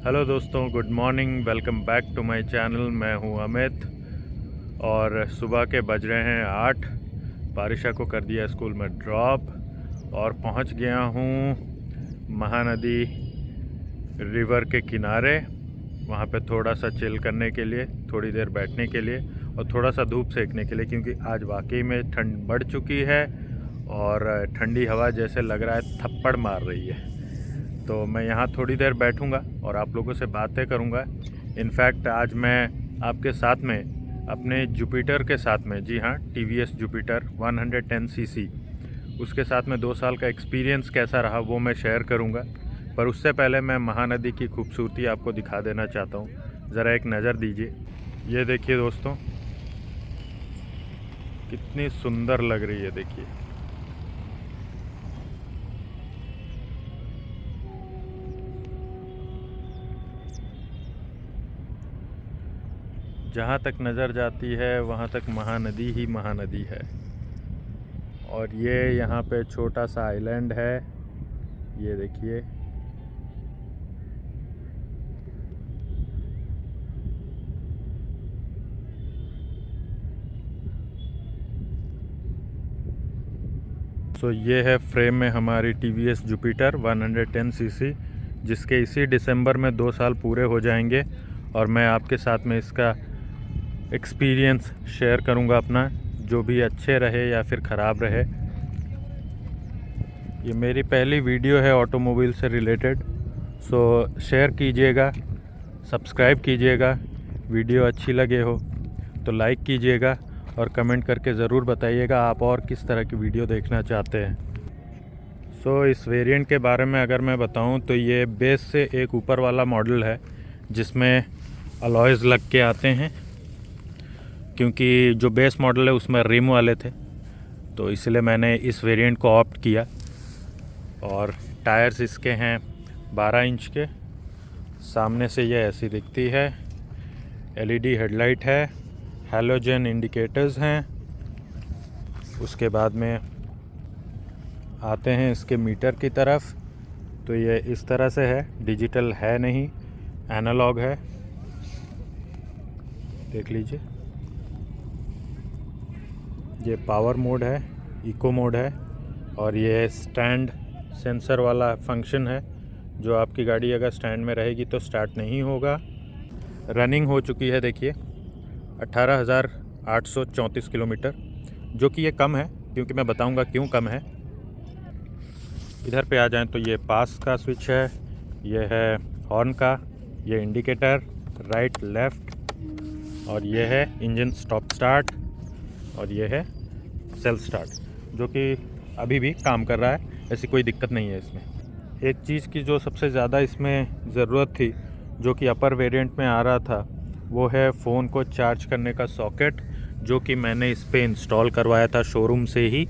Hello दोस्तों, good morning. Welcome back to my channel. मैं हूं अमित और सुबह के बज रहे हैं 8। बारिशा को कर दिया स्कूल में ड्रॉप और पहुंच गया हूं महानदी रिवर के किनारे। वहां पे थोड़ा सा चिल करने के लिए, थोड़ी देर बैठने के लिए और थोड़ा सा धूप सेकने के लिए, क्योंकि आज वाकई में ठंड बढ़ चुकी है और ठंडी हवा जैसे लग रहा है थप्पड़ मार रही है। तो मैं यहाँ थोड़ी देर बैठूँगा और आप लोगों से बातें करूँगा। इनफैक्ट आज मैं आपके साथ में अपने जुपिटर के साथ में, जी हाँ, टीवीएस जुपिटर 110 सीसी, उसके साथ में 2 साल का एक्सपीरियंस कैसा रहा वो मैं शेयर करूँगा। पर उससे पहले मैं महानदी की खूबसूरती आपको दिखा देना चाहता हूँ। ज़रा एक नज़र दीजिए। ये देखिए दोस्तों, कितनी सुंदर लग रही है। देखिए, जहाँ तक नज़र जाती है वहाँ तक महानदी ही महानदी है। और ये यहाँ पे छोटा सा आइलैंड है, ये देखिए। सो ये है फ्रेम में हमारी टीवीएस जुपिटर 110 सीसी, जिसके इसी दिसंबर में 2 साल पूरे हो जाएंगे। और मैं आपके साथ में इसका एक्सपीरियंस शेयर करूंगा अपना, जो भी अच्छे रहे या फिर ख़राब रहे। ये मेरी पहली वीडियो है ऑटोमोबाइल से रिलेटेड। सो शेयर कीजिएगा, सब्सक्राइब कीजिएगा। वीडियो अच्छी लगे हो तो लाइक कीजिएगा और कमेंट करके ज़रूर बताइएगा आप और किस तरह की वीडियो देखना चाहते हैं। सो इस वेरिएंट के बारे में अगर मैं बताऊं तो ये बेस से एक ऊपर वाला मॉडल है, जिसमें अलॉयज़ लग के आते हैं, क्योंकि जो बेस मॉडल है उसमें रिम वाले थे, तो इसलिए मैंने इस वेरिएंट को ऑप्ट किया। और टायर्स इसके हैं 12 इंच के। सामने से ये ऐसी दिखती है। एलईडी हेडलाइट है, हैलोजन इंडिकेटर्स हैं। उसके बाद में आते हैं इसके मीटर की तरफ, तो ये इस तरह से है, डिजिटल है नहीं, एनालॉग है। देख लीजिए, ये पावर मोड है, इको मोड है, और ये स्टैंड सेंसर वाला फंक्शन है, जो आपकी गाड़ी अगर स्टैंड में रहेगी तो स्टार्ट नहीं होगा। रनिंग हो चुकी है, देखिए 18,834 किलोमीटर, जो कि ये कम है, क्योंकि मैं बताऊंगा क्यों कम है। इधर पे आ जाएं तो ये पास का स्विच है, ये है हॉर्न का, ये इंडिकेटर राइट लेफ़्ट, और ये है इंजन स्टॉप स्टार्ट, और ये है सेल्फ स्टार्ट, जो कि अभी भी काम कर रहा है, ऐसी कोई दिक्कत नहीं है इसमें। एक चीज़ की जो सबसे ज़्यादा इसमें ज़रूरत थी, जो कि अपर वेरिएंट में आ रहा था, वो है फ़ोन को चार्ज करने का सॉकेट, जो कि मैंने इस पे इंस्टॉल करवाया था शोरूम से ही,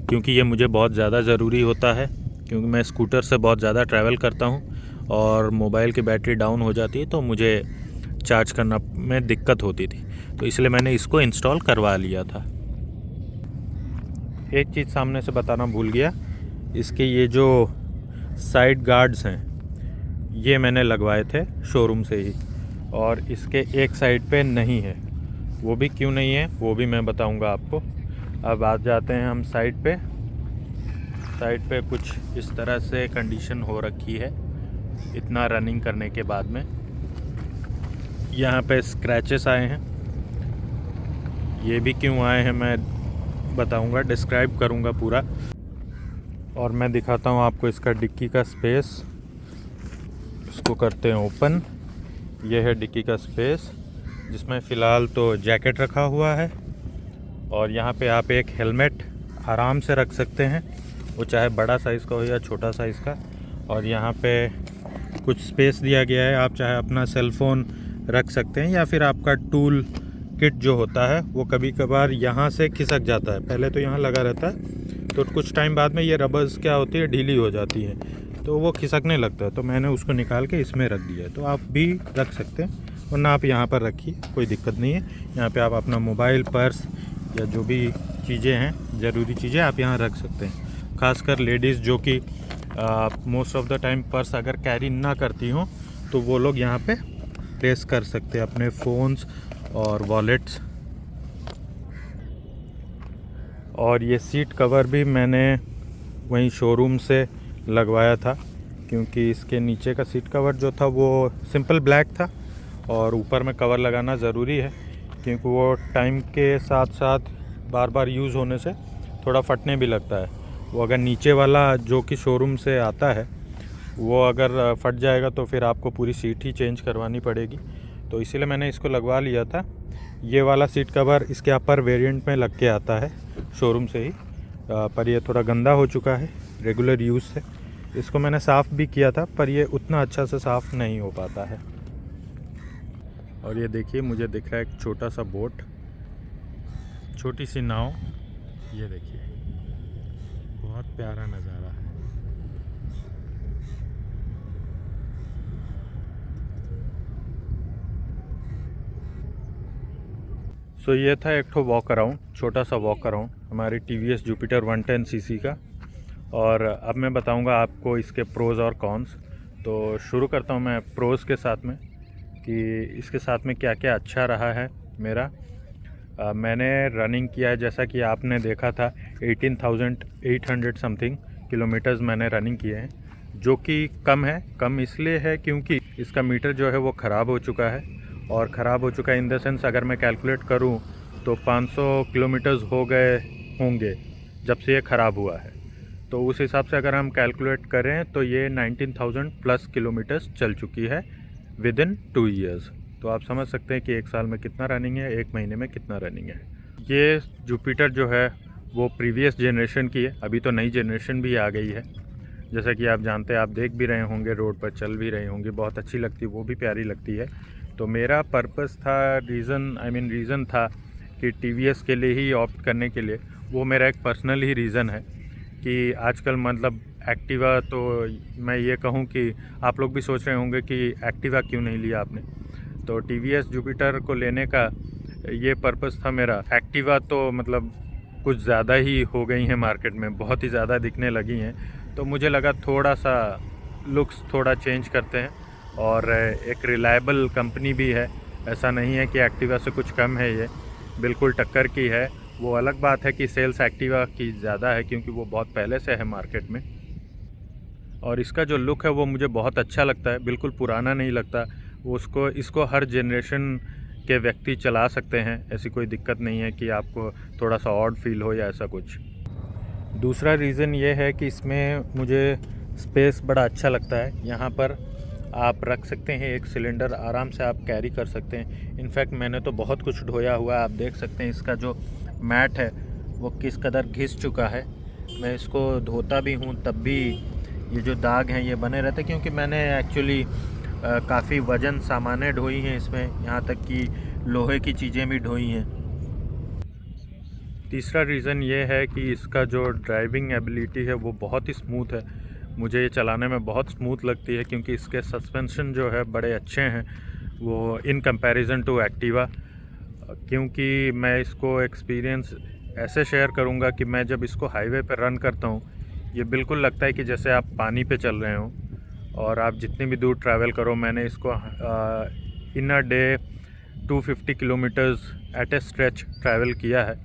क्योंकि ये मुझे बहुत ज़्यादा ज़रूरी होता है, क्योंकि मैं स्कूटर से बहुत ज़्यादा ट्रैवल करता हूँ और मोबाइल की बैटरी डाउन हो जाती है तो मुझे चार्ज करना में दिक्कत होती थी, तो इसलिए मैंने इसको इंस्टॉल करवा लिया था। एक चीज़ सामने से बताना भूल गया, इसके ये जो साइड गार्ड्स हैं ये मैंने लगवाए थे शोरूम से ही, और इसके एक साइड पे नहीं है। वो भी क्यों नहीं है वो भी मैं बताऊंगा आपको। अब आ जाते हैं हम साइड पे। साइड पे कुछ इस तरह से कंडीशन हो रखी है इतना रनिंग करने के बाद में। यहाँ पे स्क्रैचेस आए हैं, ये भी क्यों आए हैं मैं बताऊंगा, डिस्क्राइब करूंगा पूरा। और मैं दिखाता हूँ आपको इसका डिक्की का स्पेस। इसको करते हैं ओपन। यह है डिक्की का स्पेस, जिसमें फ़िलहाल तो जैकेट रखा हुआ है, और यहाँ पे आप एक हेलमेट आराम से रख सकते हैं, वो चाहे बड़ा साइज़ का हो या छोटा साइज़ का। और यहाँ पे कुछ स्पेस दिया गया है, आप चाहे अपना सेल फ़ोन रख सकते हैं, या फिर आपका टूल किट जो होता है वो कभी कभार यहाँ से खिसक जाता है। पहले तो यहाँ लगा रहता है, तो कुछ टाइम बाद में ये रबर्स क्या होती है, ढीली हो जाती है, तो वो खिसकने लगता है, तो मैंने उसको निकाल के इसमें रख दिया है। तो आप भी रख सकते हैं, वरना आप यहाँ पर रखिए, कोई दिक्कत नहीं है। यहाँ पे आप अपना मोबाइल, पर्स या जो भी चीज़ें हैं, ज़रूरी चीज़ें, आप यहाँ रख सकते हैं। ख़ासकर लेडीज़ जो कि most of the time purse अगर कैरी ना करती हों, तो वो लोग यहाँ पे प्लेस कर सकते हैं अपने फ़ोन्स और वॉलेट्स। और ये सीट कवर भी मैंने वहीं शोरूम से लगवाया था, क्योंकि इसके नीचे का सीट कवर जो था वो सिंपल ब्लैक था और ऊपर में कवर लगाना ज़रूरी है, क्योंकि वो टाइम के साथ साथ बार बार यूज़ होने से थोड़ा फटने भी लगता है। वो अगर नीचे वाला जो कि शोरूम से आता है वो अगर फट जाएगा तो फिर आपको पूरी सीट ही चेंज करवानी पड़ेगी। तो इसीलिए मैंने इसको लगवा लिया था। ये वाला सीट कवर इसके अपर वेरिएंट में लग के आता है शोरूम से ही, पर ये थोड़ा गंदा हो चुका है रेगुलर यूज़ से। इसको मैंने साफ़ भी किया था पर ये उतना अच्छा से साफ़ नहीं हो पाता है। और ये देखिए, मुझे दिख रहा है एक छोटा सा बोट, छोटी सी नाव। ये देखिए, बहुत प्यारा नज़ारा है। सो ये था एक ठो वॉक अराउंड, छोटा सा वॉक अराउंड हमारी TVS जुपिटर 110 सीसी का। और अब मैं बताऊंगा आपको इसके प्रोज़ और कॉन्स। तो शुरू करता हूं मैं प्रोज़ के साथ में कि इसके साथ में क्या क्या अच्छा रहा है मेरा। मैंने रनिंग किया है, जैसा कि आपने देखा था 18,800 समथिंग किलोमीटर्स मैंने रनिंग किए हैं, जो कि कम है। कम इसलिए है क्योंकि इसका मीटर जो है वो ख़राब हो चुका है। और ख़राब हो चुका है इन द सेंस, अगर मैं कैलकुलेट करूं तो 500 किलोमीटर्स हो गए होंगे जब से ये ख़राब हुआ है। तो उस हिसाब से अगर हम कैलकुलेट करें तो ये 19,000 प्लस किलोमीटर्स चल चुकी है विद इन 2 ईयर्स। तो आप समझ सकते हैं कि एक साल में कितना रनिंग है, एक महीने में कितना रनिंग है। ये जुपिटर जो है वो प्रीवियस जनरेशन की है, अभी तो नई जनरेशन भी आ गई है। जैसा कि आप जानते हैं, आप देख भी रहे होंगे, रोड पर चल भी रहे होंगे, बहुत अच्छी लगती है, वो भी प्यारी लगती है। तो मेरा पर्पस था, रीज़न था कि TVS के लिए ही ऑप्ट करने के लिए। वो मेरा एक पर्सनल ही रीज़न है कि आजकल मतलब एक्टिवा, तो मैं ये कहूँ कि आप लोग भी सोच रहे होंगे कि एक्टिवा क्यों नहीं लिया आपने। तो TVS जुपिटर को लेने का ये पर्पस था मेरा। एक्टिवा तो मतलब कुछ ज़्यादा ही हो गई हैं मार्केट में, बहुत ही ज़्यादा दिखने लगी हैं। तो मुझे लगा थोड़ा सा लुक्स थोड़ा चेंज करते हैं। और एक रिलायबल कंपनी भी है, ऐसा नहीं है कि एक्टिवा से कुछ कम है, ये बिल्कुल टक्कर की है। वो अलग बात है कि सेल्स एक्टिवा की ज़्यादा है क्योंकि वो बहुत पहले से है मार्केट में। और इसका जो लुक है वो मुझे बहुत अच्छा लगता है, बिल्कुल पुराना नहीं लगता। इसको हर जनरेशन के व्यक्ति चला सकते हैं, ऐसी कोई दिक्कत नहीं है कि आपको थोड़ा सा ऑड फील हो या ऐसा कुछ। दूसरा रीज़न ये है कि इसमें मुझे स्पेस बड़ा अच्छा लगता है। यहाँ पर आप रख सकते हैं एक सिलेंडर, आराम से आप कैरी कर सकते हैं। इनफैक्ट मैंने तो बहुत कुछ ढोया हुआ है, आप देख सकते हैं इसका जो मैट है वो किस कदर घिस चुका है। मैं इसको धोता भी हूँ तब भी ये जो दाग हैं ये बने रहते, क्योंकि मैंने एक्चुअली काफ़ी वज़न सामानें ढोई हैं इसमें, यहाँ तक कि लोहे की चीज़ें भी ढोई हैं। तीसरा रीज़न ये है कि इसका जो ड्राइविंग एबिलिटी है वो बहुत ही स्मूथ है। मुझे ये चलाने में बहुत स्मूथ लगती है, क्योंकि इसके सस्पेंशन जो है बड़े अच्छे हैं वो इन कंपैरिजन टू एक्टिवा। क्योंकि मैं इसको एक्सपीरियंस ऐसे शेयर करूंगा कि मैं जब इसको हाईवे पर रन करता हूँ, ये बिल्कुल लगता है कि जैसे आप पानी पे चल रहे हो। और आप जितनी भी दूर ट्रैवल करो, मैंने इसको in a day 250 kilometres at a stretch travel किया है।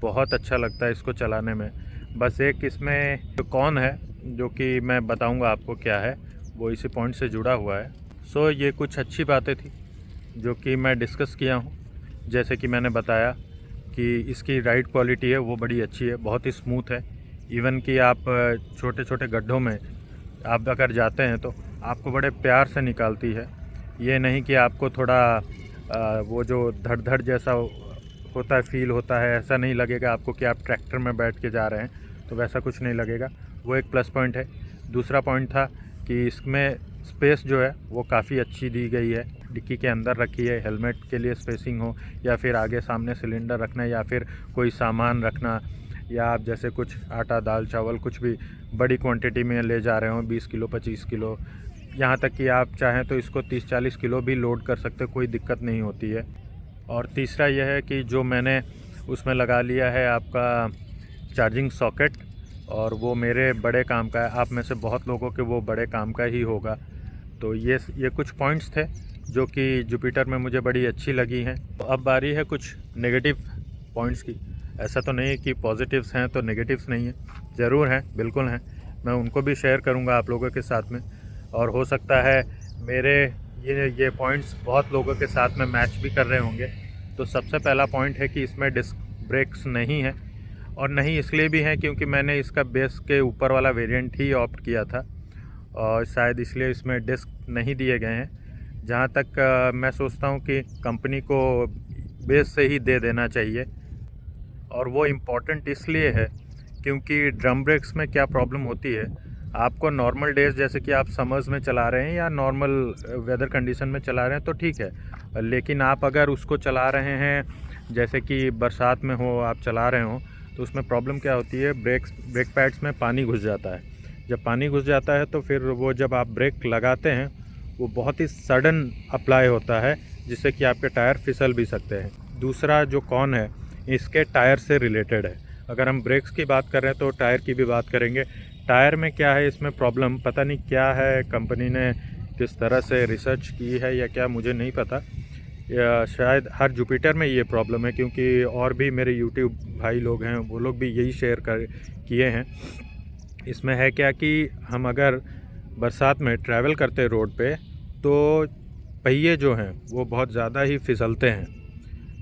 बहुत अच्छा लगता है इसको चलाने में। बस एक इसमें जो कौन है, जो कि मैं बताऊंगा आपको क्या है, वो इसी पॉइंट से जुड़ा हुआ है। सो ये कुछ अच्छी बातें थी जो कि मैं डिस्कस किया हूँ। जैसे कि मैंने बताया कि इसकी राइड क्वालिटी है वो बड़ी अच्छी है, बहुत ही स्मूथ है। इवन कि आप छोटे छोटे गड्ढों में आप अगर जाते हैं तो आपको बड़े प्यार से निकालती है। ये नहीं कि आपको थोड़ा वो जो धड़ धड़ जैसा होता है फील होता है, ऐसा नहीं लगेगा आपको कि आप ट्रैक्टर में बैठ के जा रहे हैं, तो वैसा कुछ नहीं लगेगा। वो एक प्लस पॉइंट है। दूसरा पॉइंट था कि इसमें स्पेस जो है वो काफ़ी अच्छी दी गई है। डिक्की के अंदर रखी है, हेलमेट के लिए स्पेसिंग हो, या फिर आगे सामने सिलेंडर रखना, या फिर कोई सामान रखना, या आप जैसे कुछ आटा दाल चावल कुछ भी बड़ी क्वांटिटी में ले जा रहे हो, 20 किलो 25 किलो, यहाँ तक कि आप चाहें तो इसको 30-40 किलो भी लोड कर सकते हो, कोई दिक्कत नहीं होती है। और तीसरा यह है कि जो मैंने उसमें लगा लिया है आपका चार्जिंग सॉकेट, और वो मेरे बड़े काम का है। आप में से बहुत लोगों के वो बड़े काम का ही होगा। तो ये कुछ पॉइंट्स थे जो कि जुपिटर में मुझे बड़ी अच्छी लगी हैं। तो अब बारी है कुछ नेगेटिव पॉइंट्स की। ऐसा तो नहीं है कि पॉजिटिव्स हैं तो नेगेटिव्स नहीं हैं, ज़रूर हैं, बिल्कुल हैं। मैं उनको भी शेयर करूंगा आप लोगों के साथ में, और हो सकता है मेरे ये पॉइंट्स बहुत लोगों के साथ में मैच भी कर रहे होंगे। तो सबसे पहला पॉइंट है कि इसमें डिस्क ब्रेक्स नहीं है, और नहीं इसलिए भी है क्योंकि मैंने इसका बेस के ऊपर वाला वेरिएंट ही ऑप्ट किया था, और शायद इसलिए इसमें डिस्क नहीं दिए गए हैं। जहाँ तक मैं सोचता हूँ कि कंपनी को बेस से ही दे देना चाहिए, और वो इम्पॉर्टेंट इसलिए है क्योंकि ड्रम ब्रेक्स में क्या प्रॉब्लम होती है, आपको नॉर्मल डेज जैसे कि आप समर्स में चला रहे हैं या नॉर्मल वेदर कंडीशन में चला रहे हैं तो ठीक है, लेकिन आप अगर उसको चला रहे हैं जैसे कि बरसात में हो, आप चला रहे हो, तो उसमें प्रॉब्लम क्या होती है, ब्रेक पैड्स में पानी घुस जाता है। जब पानी घुस जाता है तो फिर वो जब आप ब्रेक लगाते हैं वो बहुत ही सडन अप्लाई होता है, जिससे कि आपके टायर फिसल भी सकते हैं। दूसरा जो कॉन है इसके टायर से रिलेटेड है। अगर हम ब्रेक्स की बात कर रहे हैं तो टायर की भी बात करेंगे। टायर में क्या है इसमें प्रॉब्लम, पता नहीं क्या है, कंपनी ने किस तरह से रिसर्च की है या क्या, मुझे नहीं पता, या शायद हर जुपिटर में ये प्रॉब्लम है, क्योंकि और भी मेरे यूट्यूब भाई लोग हैं वो लोग भी यही शेयर किए हैं। इसमें है क्या कि हम अगर बरसात में ट्रैवल करते हैं रोड पे तो पहिए जो हैं वो बहुत ज़्यादा ही फिसलते हैं।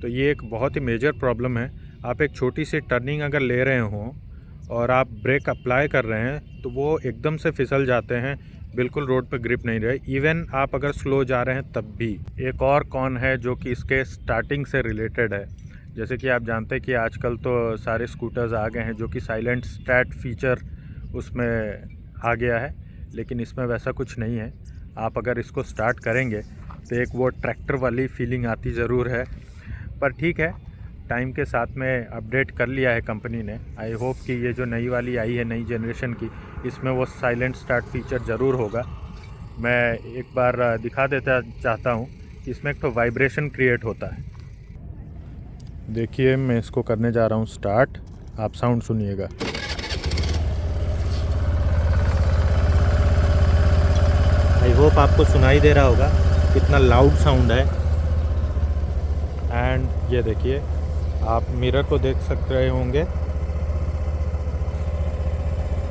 तो ये एक बहुत ही मेजर प्रॉब्लम है। आप एक छोटी सी टर्निंग अगर ले रहे हों और आप ब्रेक अप्लाई कर रहे हैं तो वो एकदम से फिसल जाते हैं, बिल्कुल रोड पे ग्रिप नहीं रहे। इवन आप अगर स्लो जा रहे हैं तब भी। एक और कॉन है जो कि इसके स्टार्टिंग से रिलेटेड है। जैसे कि आप जानते हैं कि आजकल तो सारे स्कूटर्स आ गए हैं जो कि साइलेंट स्टार्ट फीचर उसमें आ गया है, लेकिन इसमें वैसा कुछ नहीं है। आप अगर इसको स्टार्ट करेंगे तो एक वो ट्रैक्टर वाली फीलिंग आती ज़रूर है, पर ठीक है, टाइम के साथ में अपडेट कर लिया है कंपनी ने। आई होप कि ये जो नई वाली आई है नई जनरेशन की, इसमें वो साइलेंट स्टार्ट फीचर ज़रूर होगा। मैं एक बार दिखा देता चाहता हूँ कि इसमें एक तो वाइब्रेशन क्रिएट होता है। देखिए मैं इसको करने जा रहा हूँ स्टार्ट, आप साउंड सुनिएगा। आई होप आपको सुनाई दे रहा होगा कितना लाउड साउंड है। एंड ये देखिए, आप मिरर को देख सकते होंगे।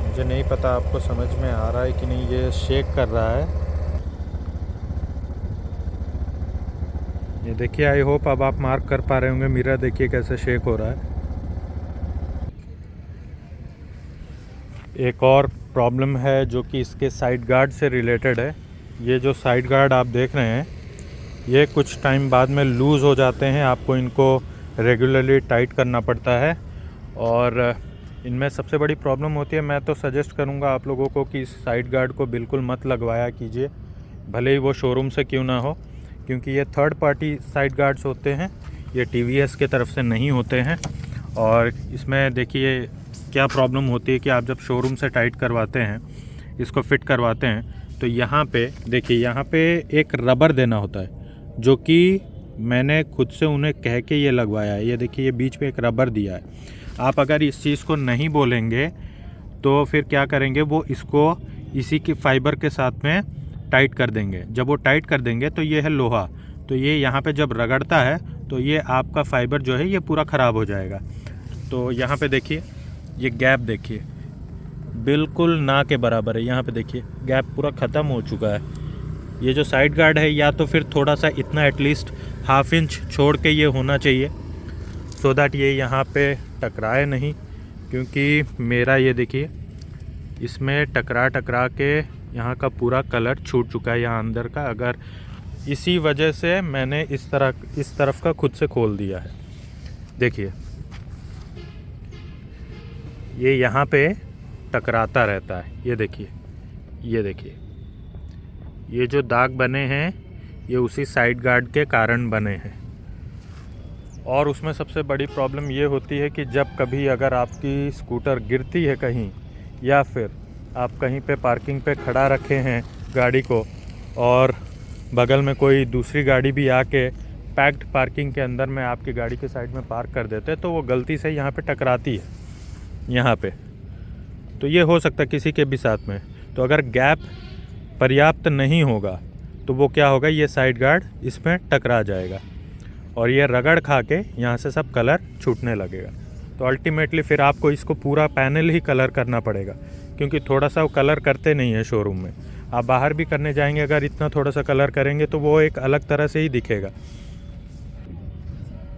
मुझे नहीं पता आपको समझ में आ रहा है कि नहीं, ये शेक कर रहा है। ये देखिए, आई होप अब आप मार्क कर पा रहे होंगे, मिरर देखिए कैसे शेक हो रहा है। एक और प्रॉब्लम है जो कि इसके साइड गार्ड से रिलेटेड है। ये जो साइड गार्ड आप देख रहे हैं ये कुछ टाइम बाद में लूज़ हो जाते हैं, आपको इनको रेगुलरली टाइट करना पड़ता है, और इनमें सबसे बड़ी प्रॉब्लम होती है। मैं तो सजेस्ट करूंगा आप लोगों को कि इस साइड गार्ड को बिल्कुल मत लगवाया कीजिए, भले ही वो शोरूम से क्यों ना हो, क्योंकि ये थर्ड पार्टी साइड गार्ड्स होते हैं, ये TVS के तरफ से नहीं होते हैं। और इसमें देखिए क्या प्रॉब्लम होती है कि आप जब शोरूम से टाइट करवाते हैं, इसको फिट करवाते हैं, तो यहाँ पे देखिए, यहाँ पे एक रबर देना होता है जो कि मैंने खुद से उन्हें कह के ये लगवाया है। ये देखिए, ये बीच में एक रबर दिया है। आप अगर इस चीज़ को नहीं बोलेंगे तो फिर क्या करेंगे, वो इसको इसी के फाइबर के साथ में टाइट कर देंगे। जब वो टाइट कर देंगे तो ये है लोहा, तो ये यहाँ पे जब रगड़ता है तो ये आपका फाइबर जो है ये पूरा ख़राब हो जाएगा। तो यहाँ पे देखिए, ये गैप देखिए बिल्कुल ना के बराबर है। यहाँ पे देखिए गैप पूरा ख़त्म हो चुका है। ये जो साइड गार्ड है या तो फिर थोड़ा सा इतना एटलीस्ट ½ इंच छोड़ के ये होना चाहिए, सो दैट ये यहाँ पे टकराए नहीं, क्योंकि मेरा ये देखिए इसमें टकरा के यहाँ का पूरा कलर छूट चुका है यहाँ अंदर का। अगर इसी वजह से मैंने इस तरफ का खुद से खोल दिया है। देखिए ये यहाँ पे टकराता रहता है। ये देखिए ये जो दाग बने हैं ये उसी साइड गार्ड के कारण बने हैं। और उसमें सबसे बड़ी प्रॉब्लम ये होती है कि जब कभी अगर आपकी स्कूटर गिरती है कहीं, या फिर आप कहीं पे पार्किंग पे खड़ा रखे हैं गाड़ी को और बगल में कोई दूसरी गाड़ी भी आके पैक्ड पार्किंग के अंदर में आपकी गाड़ी के साइड में पार्क कर देते हैं, तो वो गलती से यहाँ पे टकराती है यहाँ पे। तो ये हो सकता है किसी के भी साथ में। तो अगर गैप पर्याप्त नहीं होगा तो वो क्या होगा, ये साइड गार्ड इसमें टकरा जाएगा और ये रगड़ खा के यहाँ से सब कलर छूटने लगेगा। तो अल्टीमेटली फिर आपको इसको पूरा पैनल ही कलर करना पड़ेगा, क्योंकि थोड़ा सा वो कलर करते नहीं है शोरूम में। आप बाहर भी करने जाएंगे अगर इतना थोड़ा सा कलर करेंगे तो वो एक अलग तरह से ही दिखेगा।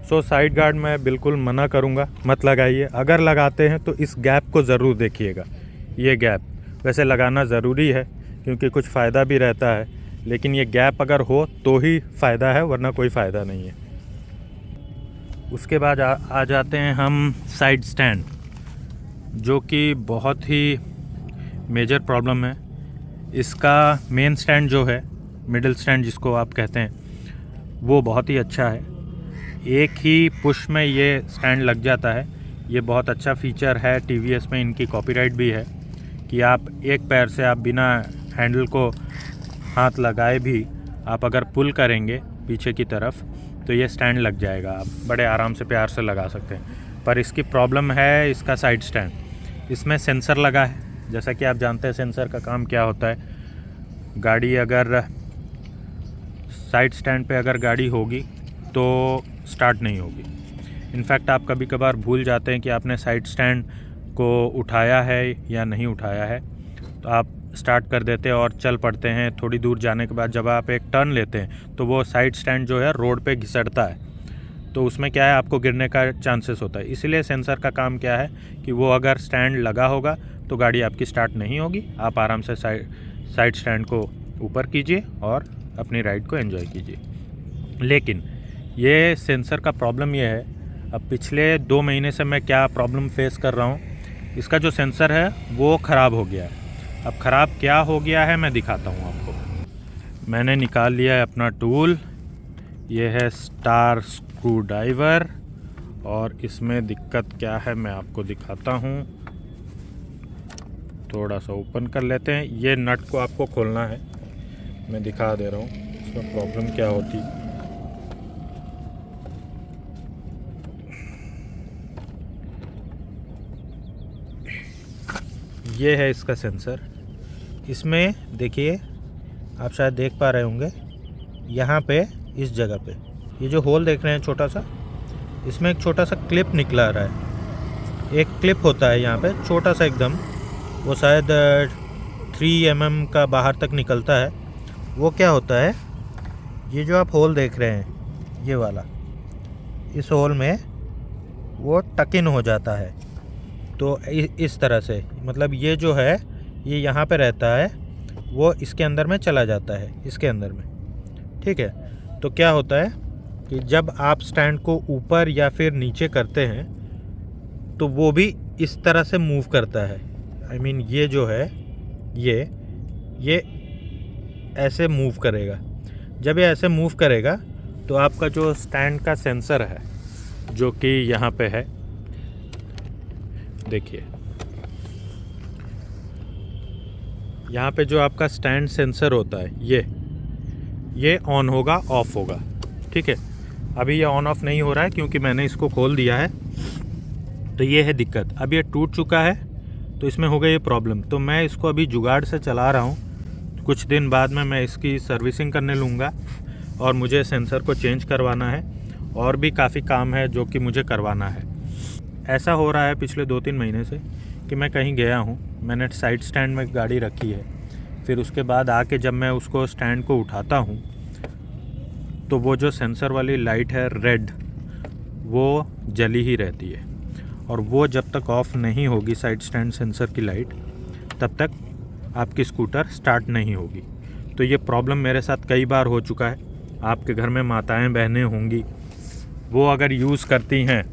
सो साइड गार्ड मैं बिल्कुल मना करूँगा, मत लगाइए। अगर लगाते हैं तो इस गैप को ज़रूर देखिएगा। ये गैप वैसे लगाना ज़रूरी है क्योंकि कुछ फ़ायदा भी रहता है, लेकिन ये गैप अगर हो तो ही फ़ायदा है, वरना कोई फ़ायदा नहीं है। उसके बाद आ जाते हैं हम साइड स्टैंड, जो कि बहुत ही मेजर प्रॉब्लम है। इसका मेन स्टैंड जो है, मिडिल स्टैंड जिसको आप कहते हैं, वो बहुत ही अच्छा है। एक ही पुश में ये स्टैंड लग जाता है। ये बहुत अच्छा फीचर है। TVS में इनकी कॉपीराइट भी है कि आप एक पैर से आप बिना हैंडल को हाथ लगाए भी आप अगर पुल करेंगे पीछे की तरफ तो ये स्टैंड लग जाएगा। आप बड़े आराम से प्यार से लगा सकते हैं। पर इसकी प्रॉब्लम है इसका साइड स्टैंड। इसमें सेंसर लगा है। जैसा कि आप जानते हैं सेंसर का काम क्या होता है। गाड़ी अगर साइड स्टैंड पे अगर गाड़ी होगी तो स्टार्ट नहीं होगी। इनफैक्ट आप कभी कभार भूल जाते हैं कि आपने साइड स्टैंड को उठाया है या नहीं उठाया है, तो आप स्टार्ट कर देते हैं और चल पड़ते हैं। थोड़ी दूर जाने के बाद जब आप एक टर्न लेते हैं तो वो साइड स्टैंड जो है रोड पे घिसटता है, तो उसमें क्या है, आपको गिरने का चांसेस होता है। इसीलिए सेंसर का काम क्या है कि वो अगर स्टैंड लगा होगा तो गाड़ी आपकी स्टार्ट नहीं होगी। आप आराम से साइड स्टैंड को ऊपर कीजिए और अपनी राइड को एंजॉय कीजिए। लेकिन ये सेंसर का प्रॉब्लम ये है, अब पिछले 2 महीने से मैं क्या प्रॉब्लम फेस कर रहा हूँ, इसका जो सेंसर है वो ख़राब हो गया है। अब ख़राब क्या हो गया है मैं दिखाता हूँ आपको। मैंने निकाल लिया है अपना टूल, ये है स्टार स्क्रू ड्राइवर, और इसमें दिक्कत क्या है मैं आपको दिखाता हूँ। थोड़ा सा ओपन कर लेते हैं। ये नट को आपको खोलना है, मैं दिखा दे रहा हूँ इसमें प्रॉब्लम क्या होती। ये है इसका सेंसर। इसमें देखिए, आप शायद देख पा रहे होंगे, यहाँ पे इस जगह पे ये जो होल देख रहे हैं छोटा सा, इसमें एक छोटा सा क्लिप निकला रहा है। एक क्लिप होता है यहाँ पे छोटा सा एकदम, वो शायद 3 mm का बाहर तक निकलता है। वो क्या होता है, ये जो आप होल देख रहे हैं ये वाला, इस होल में वो टक इन हो जाता है। तो इस तरह से, मतलब ये जो है ये यहाँ पे रहता है, वो इसके अंदर में चला जाता है, इसके अंदर में। ठीक है, तो क्या होता है कि जब आप स्टैंड को ऊपर या फिर नीचे करते हैं तो वो भी इस तरह से मूव करता है। I mean, ये जो है ये ऐसे मूव करेगा। जब ये ऐसे मूव करेगा तो आपका जो स्टैंड का सेंसर है, जो कि यहाँ पे है, देखिए यहाँ पे जो आपका स्टैंड सेंसर होता है ये ऑन होगा, ऑफ होगा। ठीक है, अभी ये ऑन ऑफ नहीं हो रहा है क्योंकि मैंने इसको खोल दिया है। तो ये है दिक्कत। अब ये टूट चुका है तो इसमें हो गई ये प्रॉब्लम। तो मैं इसको अभी जुगाड़ से चला रहा हूँ। कुछ दिन बाद में मैं इसकी सर्विसिंग करने लूँगा और मुझे सेंसर को चेंज करवाना है, और भी काफ़ी काम है जो कि मुझे करवाना है। ऐसा हो रहा है पिछले 2-3 महीने से कि मैं कहीं गया हूँ, मैंने साइड स्टैंड में गाड़ी रखी है, फिर उसके बाद आके जब मैं उसको स्टैंड को उठाता हूँ तो वो जो सेंसर वाली लाइट है रेड, वो जली ही रहती है। और वो जब तक ऑफ़ नहीं होगी साइड स्टैंड सेंसर की लाइट, तब तक आपकी स्कूटर स्टार्ट नहीं होगी। तो ये प्रॉब्लम मेरे साथ कई बार हो चुका है। आपके घर में माताएं बहनें होंगी, वो अगर यूज़ करती हैं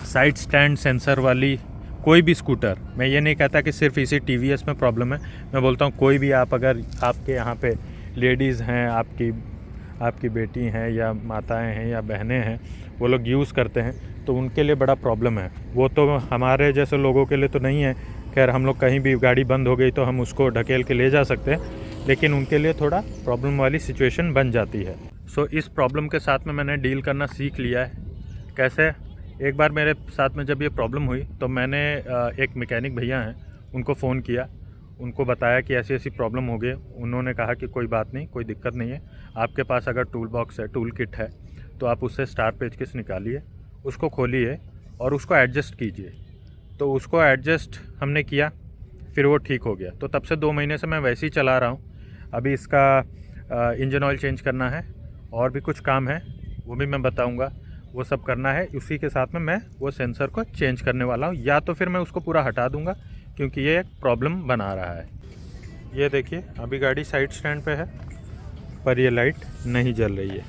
साइड स्टैंड सेंसर वाली कोई भी स्कूटर, मैं ये नहीं कहता कि सिर्फ इसी TVS में प्रॉब्लम है, मैं बोलता हूँ कोई भी आप, अगर आपके यहाँ पे लेडीज़ हैं, आपकी बेटी हैं या माताएं हैं या बहनें हैं, वो लोग यूज़ करते हैं तो उनके लिए बड़ा प्रॉब्लम है। वो तो हमारे जैसे लोगों के लिए तो नहीं है, खैर हम लोग कहीं भी गाड़ी बंद हो गई तो हम उसको ढकेल के ले जा सकते हैं, लेकिन उनके लिए थोड़ा प्रॉब्लम वाली सिचुएशन बन जाती है। सो इस प्रॉब्लम के साथ में मैंने डील करना सीख लिया है। कैसे, एक बार मेरे साथ में जब ये प्रॉब्लम हुई तो मैंने एक मैकेनिक भैया हैं उनको फ़ोन किया। उनको बताया कि ऐसी ऐसी प्रॉब्लम हो गई। उन्होंने कहा कि कोई बात नहीं, कोई दिक्कत नहीं है, आपके पास अगर टूल बॉक्स है, टूल किट है, तो आप उससे स्टार पेचकस निकालिए, उसको खोलिए और उसको एडजस्ट कीजिए। तो उसको एडजस्ट हमने किया, फिर वो ठीक हो गया। तो तब से 2 महीने से मैं वैसे ही चला रहा हूँ। अभी इसका इंजन ऑयल चेंज करना है और भी कुछ काम है, वो भी मैं बताऊँगा। वो सब करना है, उसी के साथ में मैं वो सेंसर को चेंज करने वाला हूँ, या तो फिर मैं उसको पूरा हटा दूँगा क्योंकि ये एक प्रॉब्लम बना रहा है। ये देखिए, अभी गाड़ी साइड स्टैंड पे है पर ये लाइट नहीं जल रही है।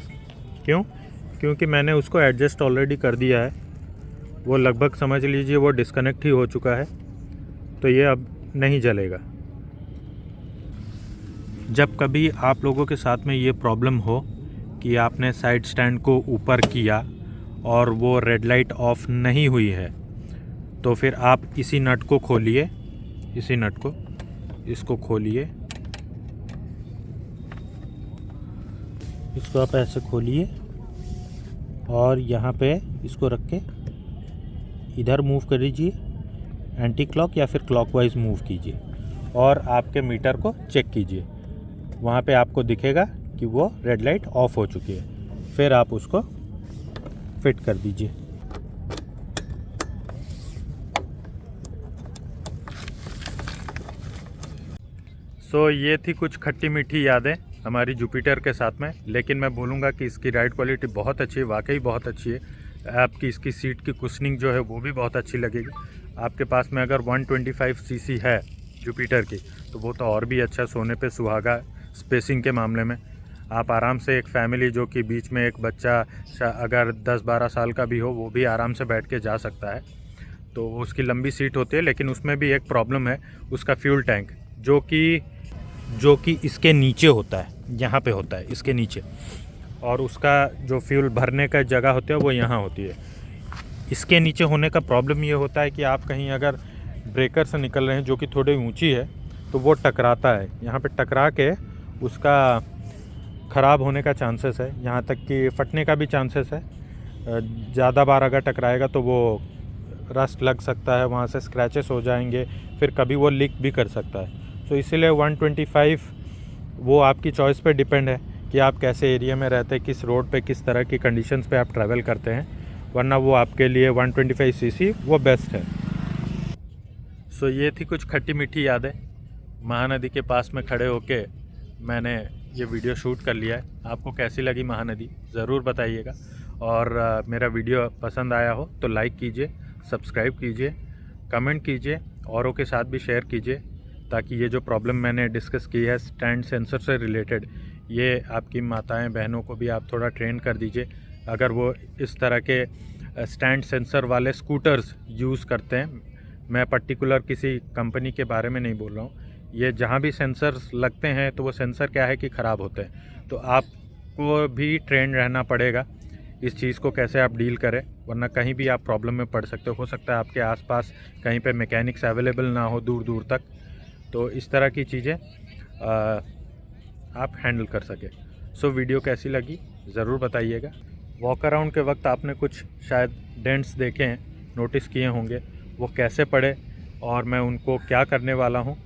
क्यों? क्योंकि मैंने उसको एडजस्ट ऑलरेडी कर दिया है। वो लगभग समझ लीजिए वो डिस्कनेक्ट ही हो चुका है, तो ये अब नहीं जलेगा। जब कभी आप लोगों के साथ में ये प्रॉब्लम हो कि आपने साइड स्टैंड को ऊपर किया और वो रेड लाइट ऑफ नहीं हुई है, तो फिर आप इसी नट को खोलिए, इसी नट को, इसको खोलिए, इसको आप ऐसे खोलिए और यहाँ पे इसको रख के इधर मूव कर दीजिए, एंटी क्लॉक या फिर क्लॉकवाइज मूव कीजिए और आपके मीटर को चेक कीजिए। वहाँ पे आपको दिखेगा कि वो रेड लाइट ऑफ हो चुकी है। फिर आप उसको फिट कर दीजिए। सो ये थी कुछ खट्टी मीठी यादें हमारी जुपिटर के साथ में। लेकिन मैं बोलूँगा कि इसकी राइड क्वालिटी बहुत अच्छी है, वाकई बहुत अच्छी है। आपकी इसकी सीट की कुशनिंग जो है वो भी बहुत अच्छी लगेगी। आपके पास में अगर 125 सीसी है जुपिटर की, तो वो तो और भी अच्छा, सोने पे सुहागा स्पेसिंग के मामले में। आप आराम से एक फैमिली, जो कि बीच में एक बच्चा अगर 10-12 साल का भी हो, वो भी आराम से बैठ के जा सकता है। तो उसकी लंबी सीट होती है, लेकिन उसमें भी एक प्रॉब्लम है, उसका फ्यूल टैंक जो कि इसके नीचे होता है, यहाँ पे होता है इसके नीचे, और उसका जो फ्यूल भरने का जगह होती है वो यहाँ होती है। इसके नीचे होने का प्रॉब्लम ये होता है कि आप कहीं अगर ब्रेकर से निकल रहे हैं जो कि थोड़ी ऊंची है, तो वो टकराता है, यहाँ पे टकरा के उसका ख़राब होने का चांसेस है, यहाँ तक कि फटने का भी चांसेस है। ज़्यादा बार अगर टकराएगा तो वो रस्ट लग सकता है, वहाँ से स्क्रैचेस हो जाएंगे, फिर कभी वो लीक भी कर सकता है। तो इसीलिए 125 वो आपकी चॉइस पे डिपेंड है कि आप कैसे एरिया में रहते हैं, किस रोड पे, किस तरह की कंडीशंस पे आप ट्रैवल करते हैं, वरना वो आपके लिए 125 सीसी वो बेस्ट है। सो ये थी कुछ खट्टी मीठी यादें। महानदी के पास में खड़े होके मैंने ये वीडियो शूट कर लिया है। आपको कैसी लगी महानदी ज़रूर बताइएगा, और मेरा वीडियो पसंद आया हो तो लाइक कीजिए, सब्सक्राइब कीजिए, कमेंट कीजिए, औरों के साथ भी शेयर कीजिए, ताकि ये जो प्रॉब्लम मैंने डिस्कस की है स्टैंड सेंसर से रिलेटेड, ये आपकी माताएं बहनों को भी आप थोड़ा ट्रेन कर दीजिए। अगर वो इस तरह के स्टैंड सेंसर वाले स्कूटर्स यूज़ करते हैं, मैं पर्टिकुलर किसी कंपनी के बारे में नहीं बोल रहा हूँ, ये जहाँ भी सेंसर्स लगते हैं तो वो सेंसर क्या है कि ख़राब होते हैं। तो आपको भी ट्रेन रहना पड़ेगा इस चीज़ को कैसे आप डील करें, वरना कहीं भी आप प्रॉब्लम में पड़ सकते हो सकता है आपके आसपास कहीं पे मैकेनिक्स अवेलेबल ना हो दूर दूर तक, तो इस तरह की चीज़ें आप हैंडल कर सके। सो वीडियो कैसी लगी ज़रूर बताइएगा। वॉक अराउंड के वक्त आपने कुछ शायद डेंट्स देखे हैं, नोटिस किए होंगे, वो कैसे पड़े और मैं उनको क्या करने वाला हूँ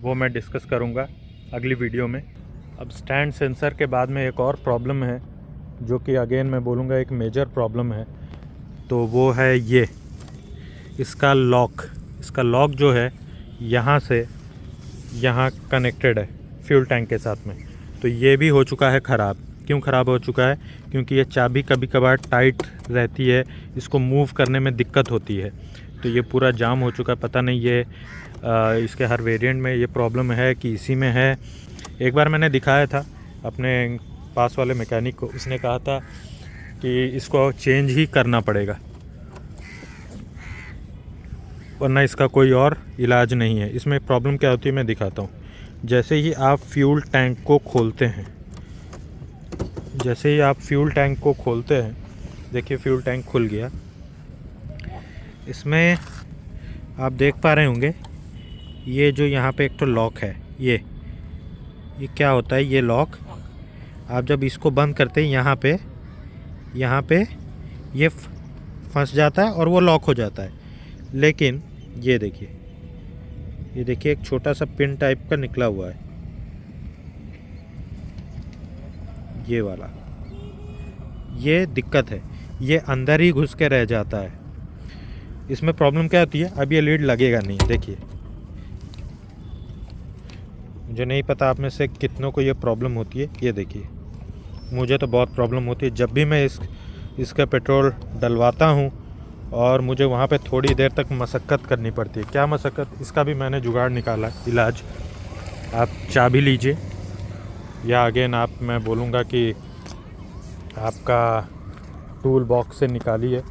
वो मैं डिस्कस करूँगा अगली वीडियो में। अब स्टैंड सेंसर के बाद में एक और प्रॉब्लम है, जो कि अगेन मैं बोलूँगा एक मेजर प्रॉब्लम है, तो वो है ये इसका लॉक जो है यहाँ से यहाँ कनेक्टेड है फ्यूल टैंक के साथ में, तो ये भी हो चुका है ख़राब। क्यों ख़राब हो चुका है? क्योंकि ये चाबी कभी कभार टाइट रहती है, इसको मूव करने में दिक्कत होती है, तो ये पूरा जाम हो चुका है। पता नहीं ये इसके हर वेरिएंट में ये प्रॉब्लम है कि इसी में है। एक बार मैंने दिखाया था अपने पास वाले मैकेनिक को, उसने कहा था कि इसको चेंज ही करना पड़ेगा, वरना इसका कोई और इलाज नहीं है। इसमें प्रॉब्लम क्या होती है मैं दिखाता हूँ। जैसे ही आप फ्यूल टैंक को खोलते हैं, देखिए फ्यूल टैंक खुल गया। इसमें आप देख पा रहे होंगे ये जो यहाँ पे एक तो लॉक है, ये क्या होता है, ये लॉक आप जब इसको बंद करते हैं यहाँ पे ये फंस जाता है और वो लॉक हो जाता है। लेकिन ये देखिए ये देखिए एक छोटा सा पिन टाइप का निकला हुआ है, ये वाला, ये दिक्कत है, ये अंदर ही घुस के रह जाता है। इसमें प्रॉब्लम क्या होती है, अब ये लीड लगेगा नहीं। देखिए, मुझे नहीं पता आप में से कितनों को ये प्रॉब्लम होती है। ये देखिए, मुझे तो बहुत प्रॉब्लम होती है जब भी मैं इसका पेट्रोल डलवाता हूँ और मुझे वहाँ पे थोड़ी देर तक मशक्क़त करनी पड़ती है। क्या मशक्क़त, इसका भी मैंने जुगाड़ निकाला, इलाज। आप चाबी लीजिए, या अगेन मैं बोलूँगा कि आपका टूल बॉक्स से निकालिए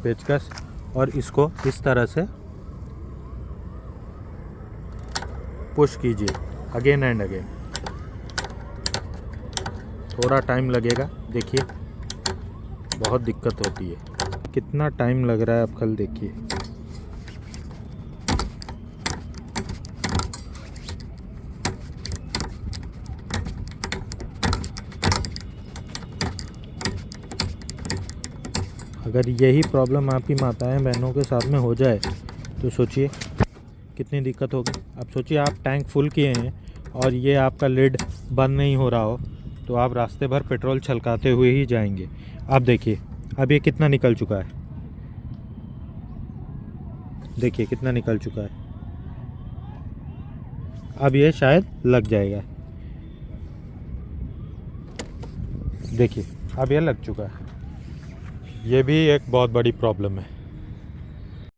पेचकस और इसको इस तरह से पुश कीजिए अगेन एंड अगेन। थोड़ा टाइम लगेगा, देखिए बहुत दिक्कत होती है। कितना टाइम लग रहा है आप कल देखिए। अगर यही प्रॉब्लम आपकी माताएं बहनों के साथ में हो जाए तो सोचिए कितनी दिक्कत होगी। अब सोचिए आप टैंक फुल किए हैं और ये आपका लिड बंद नहीं हो रहा हो, तो आप रास्ते भर पेट्रोल छलकाते हुए ही जाएंगे। अब देखिए, अब ये कितना निकल चुका है, देखिए कितना निकल चुका है। अब ये शायद लग जाएगा, देखिए अब ये लग चुका है। ये भी एक बहुत बड़ी प्रॉब्लम है।